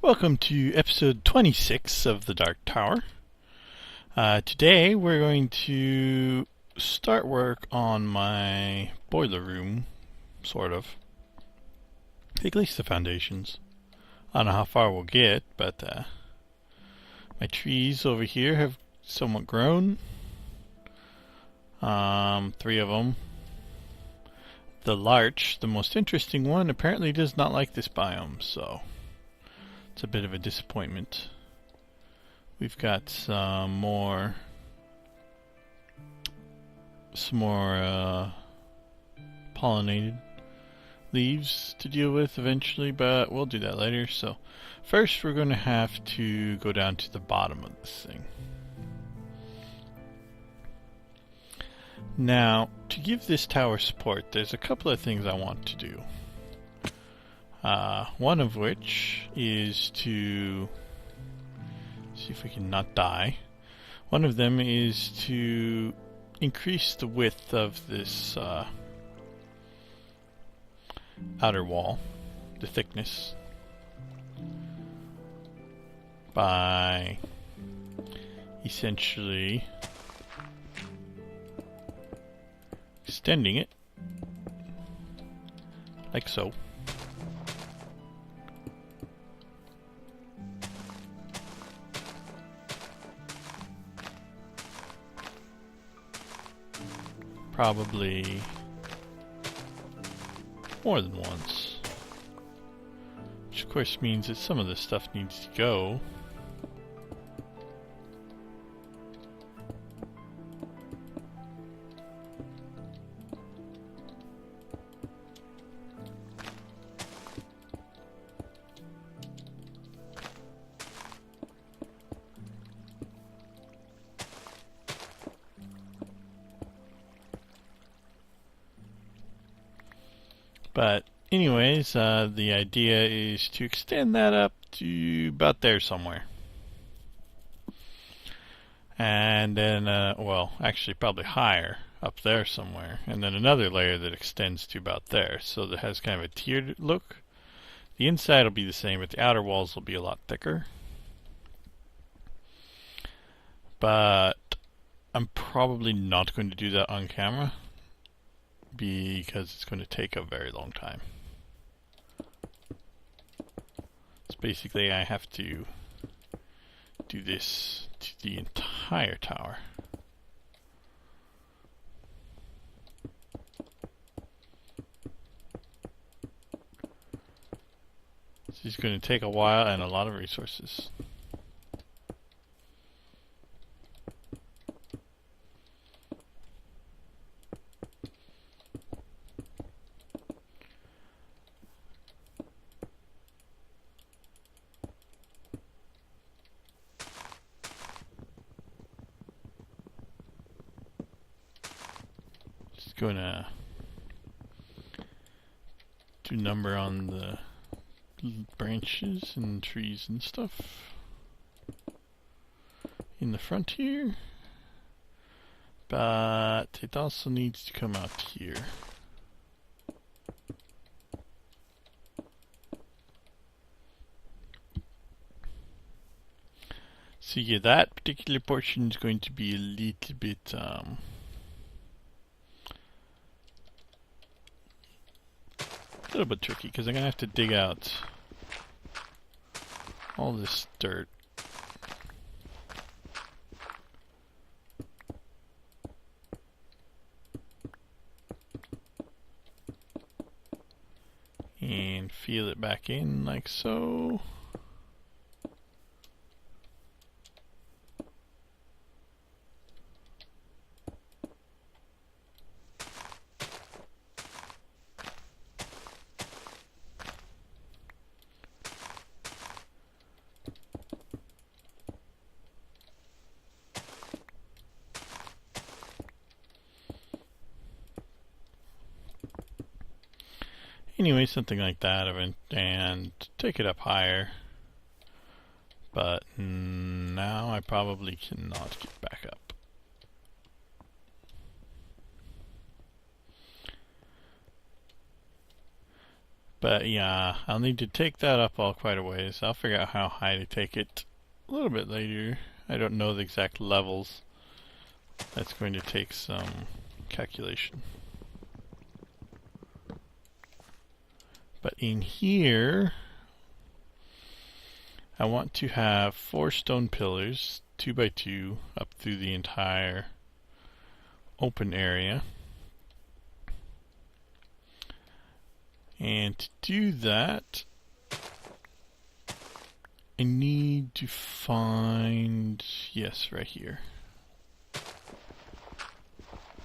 Welcome to episode 26 of The Dark Tower. Today we're going to start work on my boiler room, sort of. At least the foundations. I don't know how far we'll get, but my trees over here have somewhat grown. 3 of them. The larch, the most interesting one, apparently does not like this biome, so it's a bit of a disappointment. We've got some more pollinated leaves to deal with eventually, but we'll do that later. So first we're going to have to go down to the bottom of this thing. Now, to give this tower support, there's a couple of things I want to do. One of which is to see if we can not die. One of them is to increase the width of this outer wall, the thickness, by essentially extending it like so. Probably more than once, which of course means that some of this stuff needs to go. But anyways, the idea is to extend that up to about there somewhere. And then, well, actually probably higher, up there somewhere. And then another layer that extends to about there. So that has kind of a tiered look. The inside will be the same, but the outer walls will be a lot thicker. But I'm probably not going to do that on camera, because it's going to take a very long time. So basically I have to do this to the entire tower. This is going to take a while and a lot of resources. Gonna do number on the branches and trees and stuff in the front here, but it also needs to come out here. So yeah, that particular portion is going to be a little bit a little bit tricky, because I'm going to have to dig out all this dirt. And fill it back in like so. Anyway, something like that, and take it up higher. But now I probably cannot get back up. But yeah, I'll need to take that up all quite a ways. I'll figure out how high to take it a little bit later. I don't know the exact levels. That's going to take some calculation. But in here, I want to have 4 stone pillars, 2 by 2, up through the entire open area. And to do that, I need to find, yes, right here.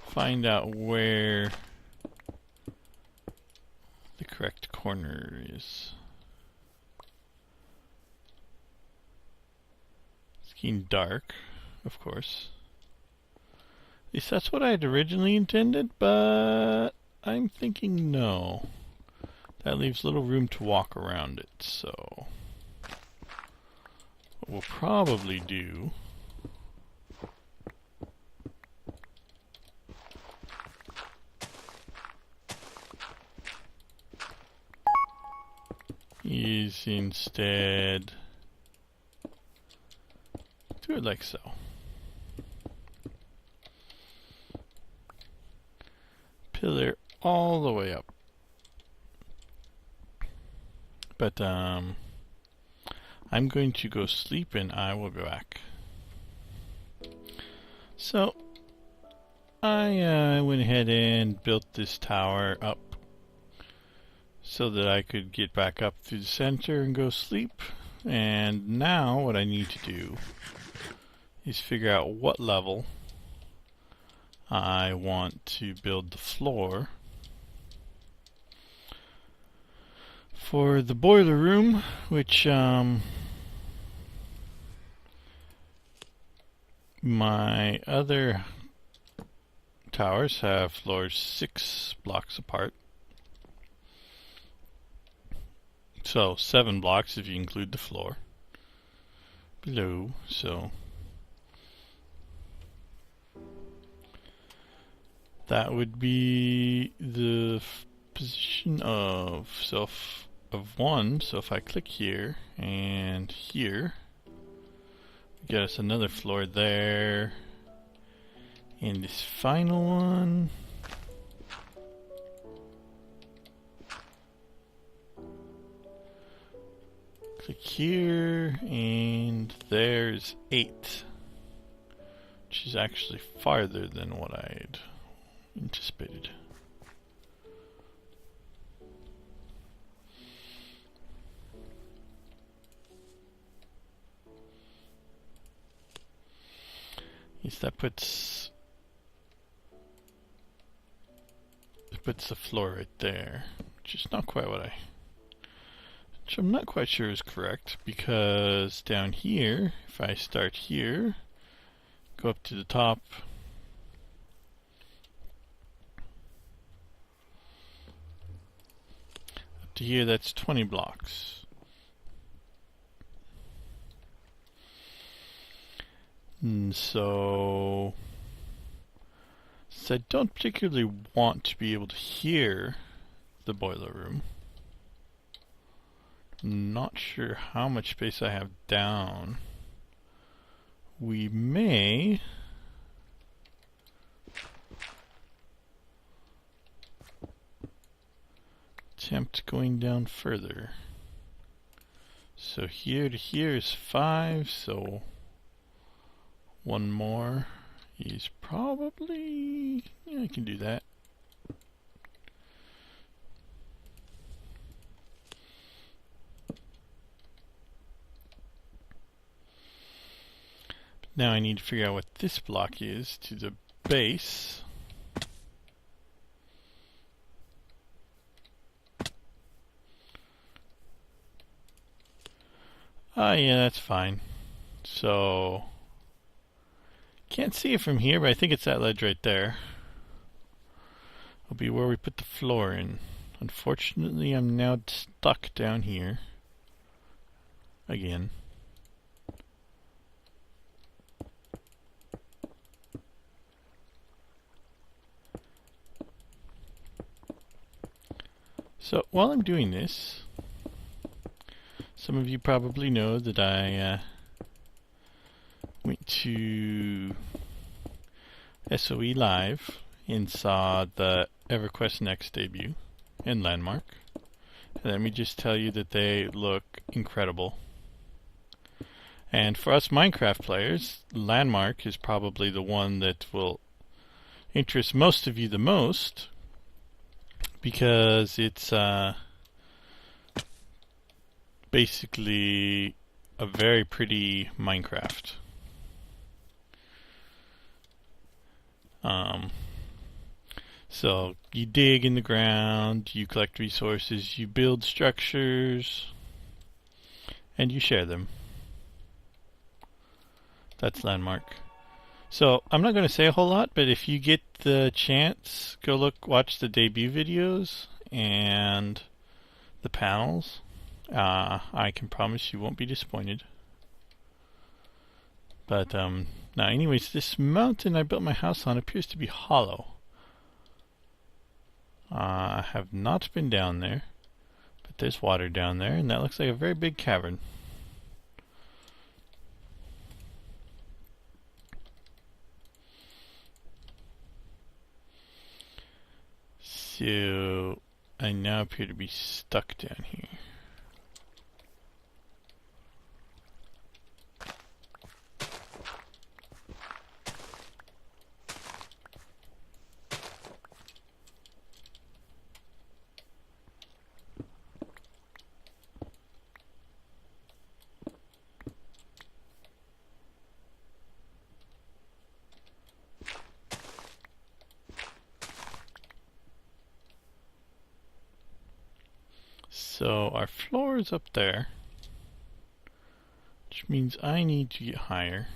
Find out where the correct corner is. It's getting dark, of course. At least that's what I had originally intended, but I'm thinking no. That leaves little room to walk around it, so what we'll probably do is instead do it like so. Pillar all the way up. But I'm going to go sleep and I will be back. So I went ahead and built this tower up so that I could get back up through the center and go sleep. And now what I need to do is figure out what level I want to build the floor for the boiler room, which my other towers have floors 6 blocks apart. So 7 blocks if you include the floor below. So that would be the position of 1. So if I click here and here, get us another floor there, and this final one. Click here, and there's 8, which is actually farther than what I'd anticipated. Yes, that puts the floor right there, which is not quite what which I'm not quite sure is correct, because down here, if I start here, go up to the top, up to here, that's 20 blocks. And so I don't particularly want to be able to hear the boiler room. I'm not sure how much space I have down. We may attempt going down further. So here to here is 5, so 1 more is probably, yeah, I can do that. Now I need to figure out what this block is to the base. Yeah, that's fine. So can't see it from here, but I think it's that ledge right there. It'll be where we put the floor in. Unfortunately, I'm now stuck down here again. So while I'm doing this, some of you probably know that I went to SOE Live and saw the EverQuest Next debut in Landmark. And let me just tell you that they look incredible. And for us Minecraft players, Landmark is probably the one that will interest most of you the most, because it's basically a very pretty Minecraft. So you dig in the ground, you collect resources, you build structures, and you share them. That's Landmark. So I'm not going to say a whole lot, but if you get the chance, go watch the debut videos and the panels. I can promise you won't be disappointed. But now anyways, this mountain I built my house on appears to be hollow. I have not been down there, but there's water down there, and that looks like a very big cavern. So I now appear to be stuck down here. So our floor is up there, which means I need to get higher.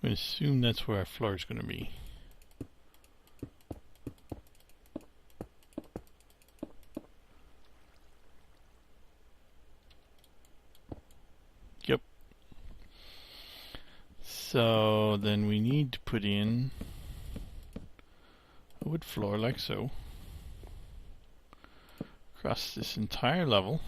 I assume that's where our floor is going to be. Yep. So then we need to put in a wood floor like so across this entire level.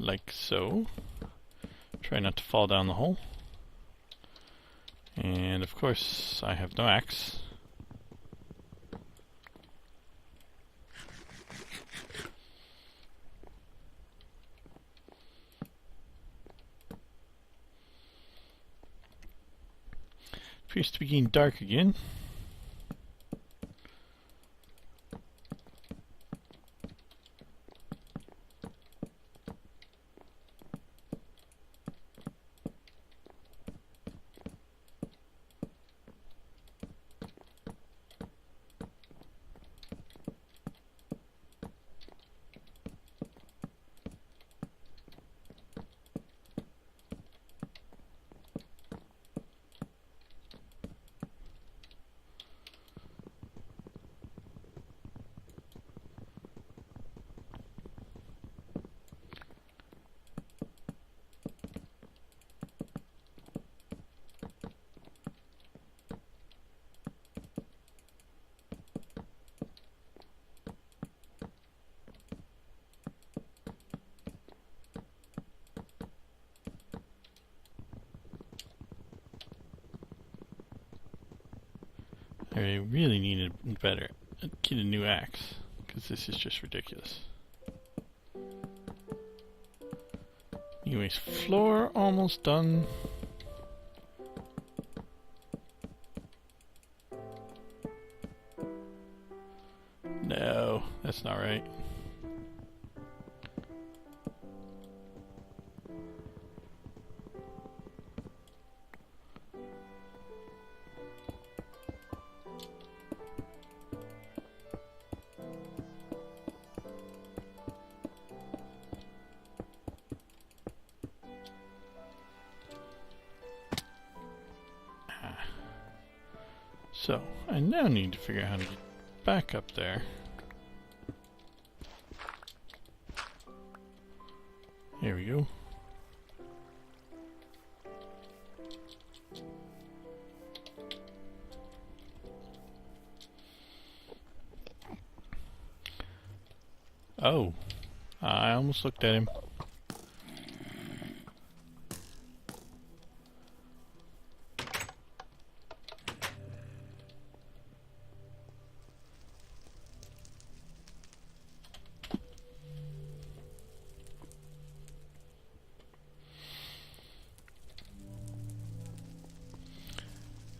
Like so. Try not to fall down the hole. And of course, I have no axe. Appears to be getting dark again. I really need to get a new axe, because this is just ridiculous. Anyways, floor almost done. That's not right. So, I now need to figure out how to get back up there. Here we go. Oh, I almost looked at him.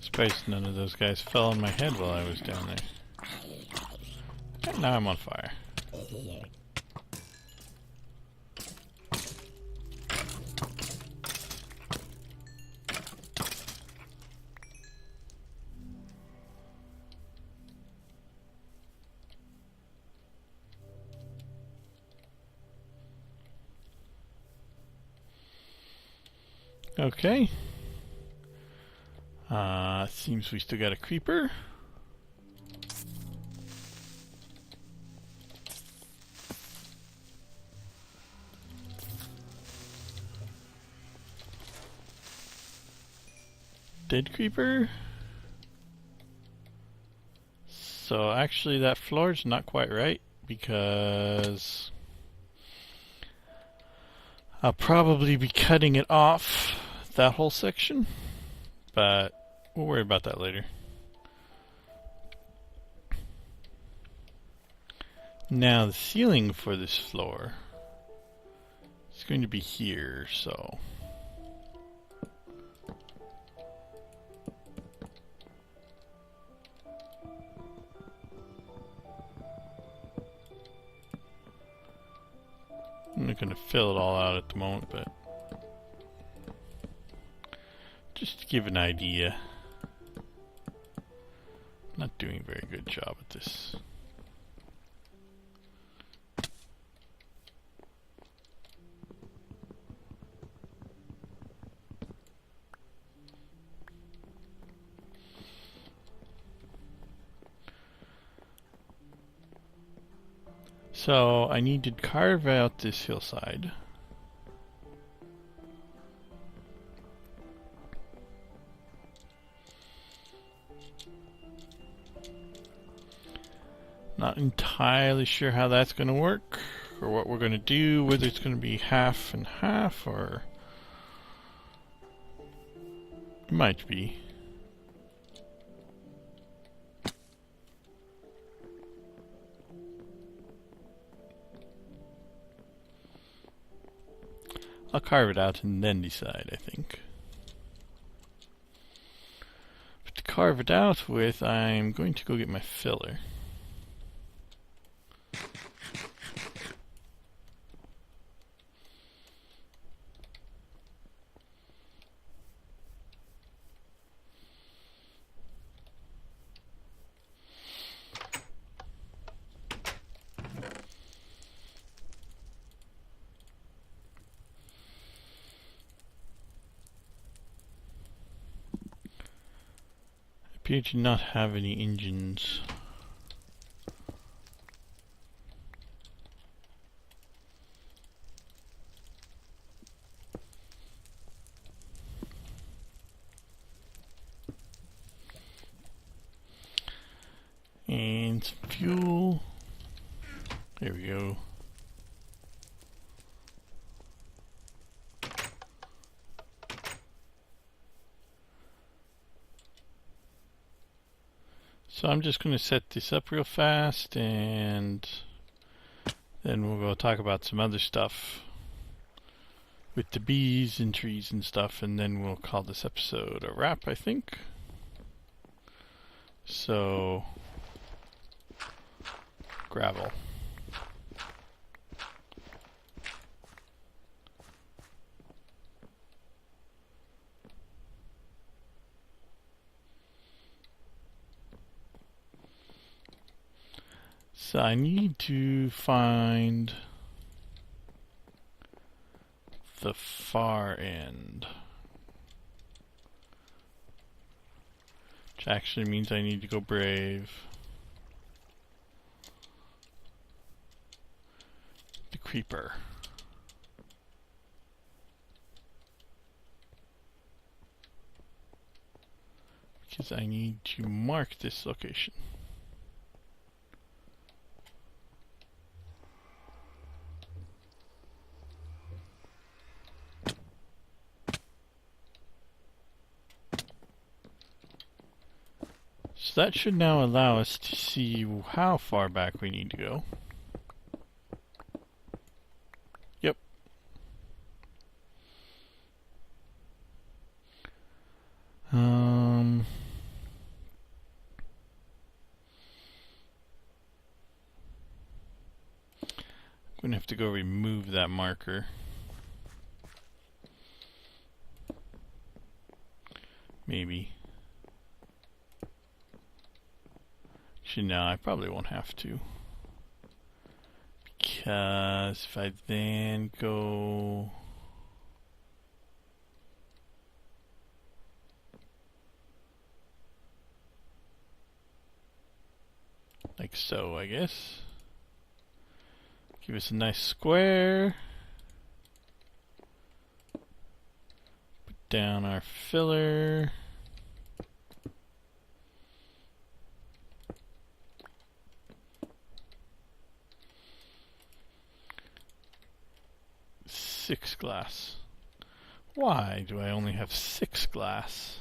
Surprised none of those guys fell on my head while I was down there. And now I'm on fire. Okay. Seems we still got a creeper. Dead creeper. So actually that floor's not quite right because I'll probably be cutting it off, that whole section, but we'll worry about that later. Now the ceiling for this floor is going to be here, so I'm not going to fill it all out at the moment, but just to give an idea. Not doing a very good job at this. So I need to carve out this hillside. Not entirely sure how that's going to work or what we're going to do, whether it's going to be half and half or it might be. I'll carve it out and then decide, I think. But to carve it out with, I'm going to go get my filler. Appear to not have any engines. And some fuel. There we go. So I'm just going to set this up real fast and then we'll go talk about some other stuff with the bees and trees and stuff, and then we'll call this episode a wrap, I think. So, gravel. So I need to find the far end. Which actually means I need to go brave the creeper. Because I need to mark this location. So that should now allow us to see how far back we need to go. Yep. I'm gonna have to go remove that marker. Maybe. Actually, no, I probably won't have to. Because if I then go... like so, I guess. Give us a nice square. Put down our filler. Six glass. Why do I only have 6 glass?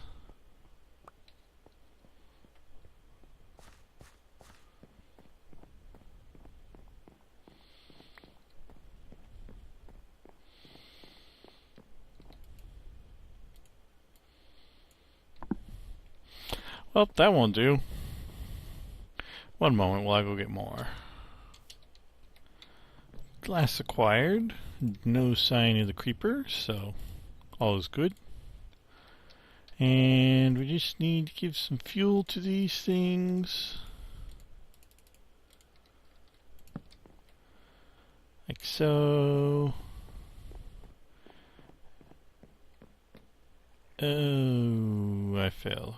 Well, that won't do. One moment while I go get more. Glass acquired. No sign of the creeper, so all is good. And we just need to give some fuel to these things. Like so. Oh, I fell.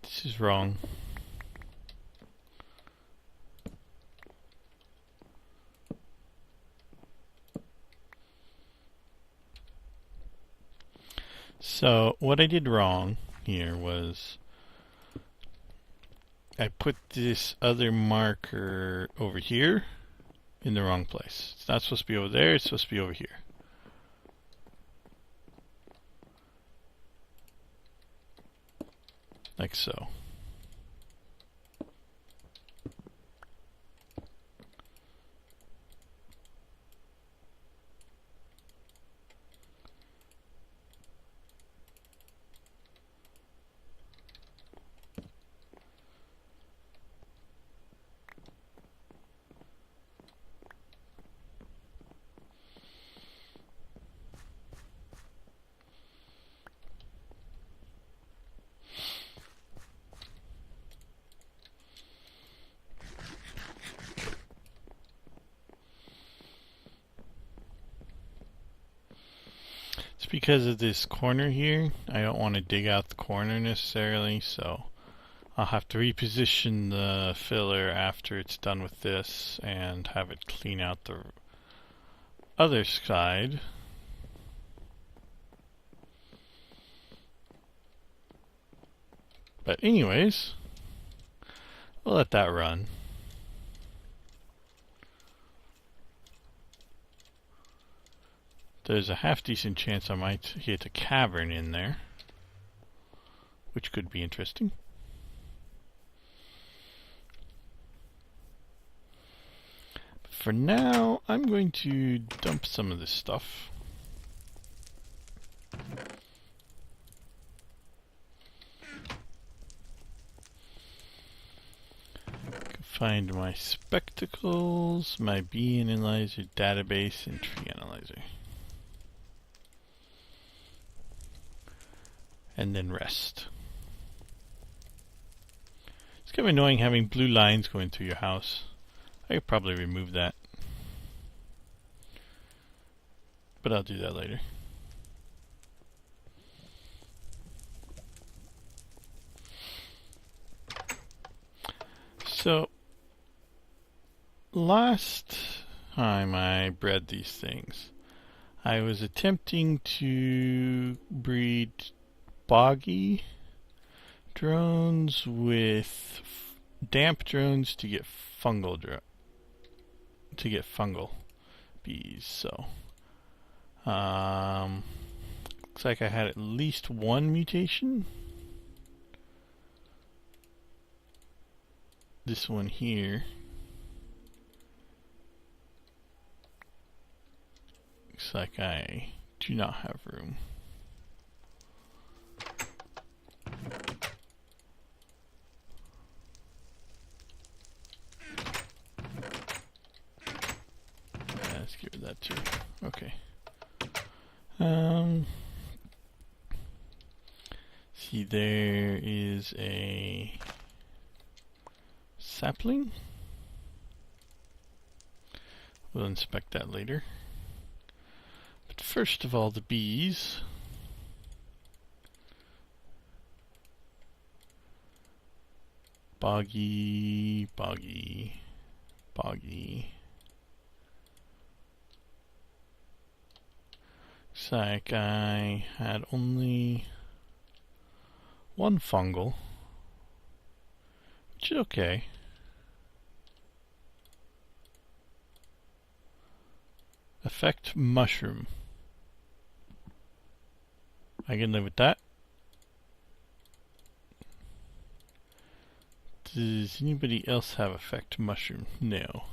This is wrong. So what I did wrong here was I put this other marker over here in the wrong place. It's not supposed to be over there, it's supposed to be over here. Like so. It's because of this corner here. I don't want to dig out the corner necessarily, so I'll have to reposition the filler after it's done with this and have it clean out the other side. But anyways, we'll let that run. There's a half decent chance I might hit a cavern in there, which could be interesting. But for now, I'm going to dump some of this stuff. Find my spectacles, my bee analyzer database, and tree analyzer. And then rest. kind of annoying having blue lines going through your house. I could probably remove that, but I'll do that later. So, last time I bred these things, I was attempting to breed boggy drones with damp drones to get fungal bees. So, looks like I had at least one mutation. This one here. Looks like I do not have room. Let's get rid of that too. Okay. See, there is a sapling. We'll inspect that later. But first of all, the bees. Boggy, boggy, boggy. Looks like I had only one fungal, which is okay. Effect mushroom. I can live with that. Does anybody else have effect mushroom? No.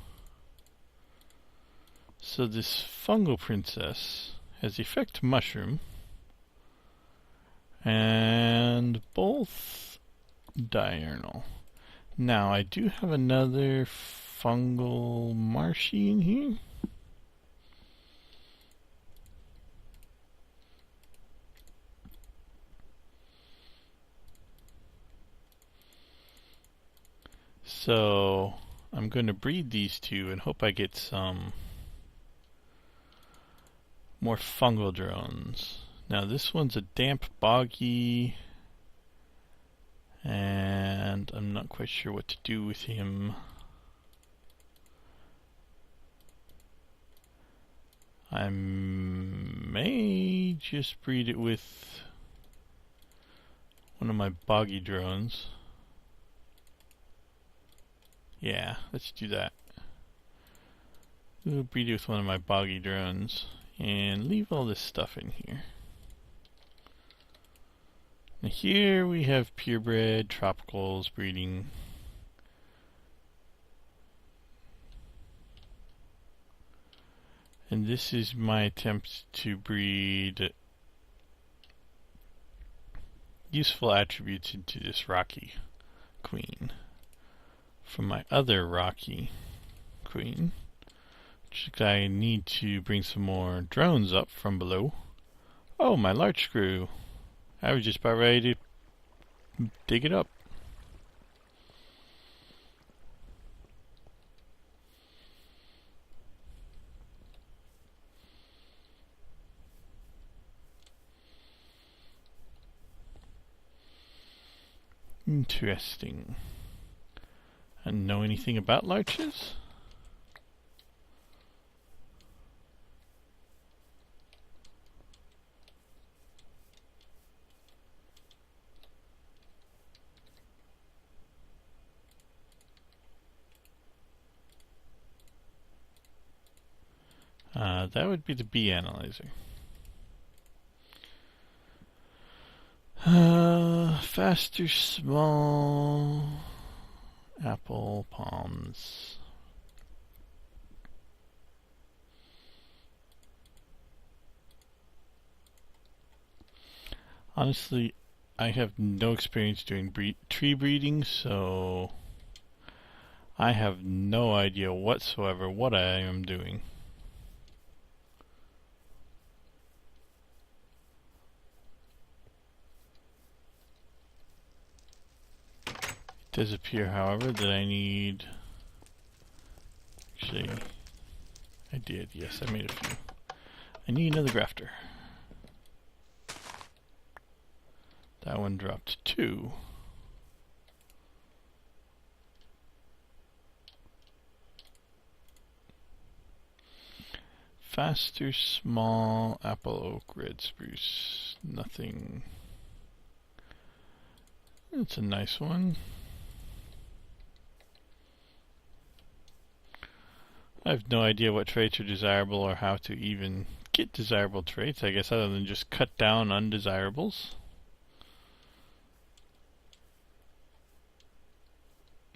So this fungal princess has effect mushroom and both diurnal. Now I do have another fungal marshy in here. So I'm going to breed these two and hope I get some more fungal drones. Now this one's a damp boggy, and I'm not quite sure what to do with him. I may just breed it with one of my boggy drones. Yeah, let's do that. We'll breed it with one of my boggy drones and leave all this stuff in here. Now here we have purebred, tropicals breeding. And this is my attempt to breed useful attributes into this rocky queen from my other rocky queen, which I need to bring some more drones up from below. Oh, my larch screw. I was just about ready to dig it up. Interesting. I don't know anything about larches? That would be the bee analyzer. Faster, small, apple, palms. Honestly, I have no experience doing tree breeding, so I have no idea whatsoever what I am doing. does appear, however, that I need... Actually, I did. Yes, I made a few. I need another grafter. That one dropped 2. Faster, small, apple oak, red spruce. Nothing. That's a nice one. I have no idea what traits are desirable or how to even get desirable traits, I guess, other than just cut down undesirables.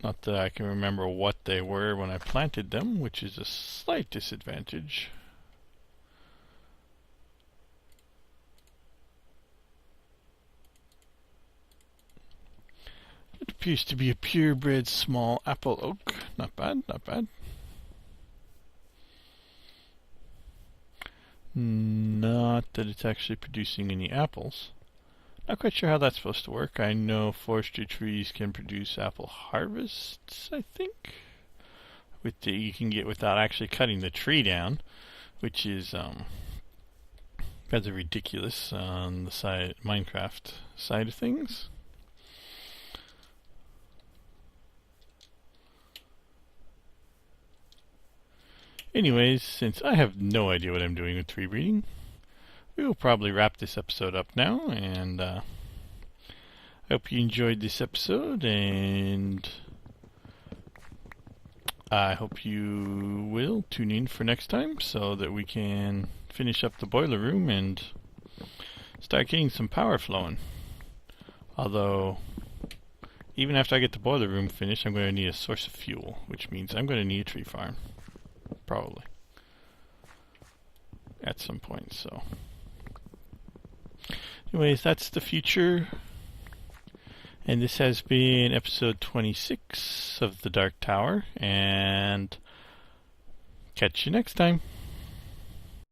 Not that I can remember what they were when I planted them, which is a slight disadvantage. It appears to be a purebred small apple oak. Not bad, not bad. Not that it's actually producing any apples. Not quite sure how that's supposed to work. I know forestry trees can produce apple harvests, I think. You can get without actually cutting the tree down, which is rather ridiculous on the Minecraft side of things. Anyways, since I have no idea what I'm doing with tree breeding, we will probably wrap this episode up now, and I hope you enjoyed this episode, and I hope you will tune in for next time so that we can finish up the boiler room and start getting some power flowing. Although, even after I get the boiler room finished, I'm going to need a source of fuel, which means I'm going to need a tree farm. Probably. At some point, so. Anyways, that's the future. And this has been episode 26 of The Dark Tower. And catch you next time.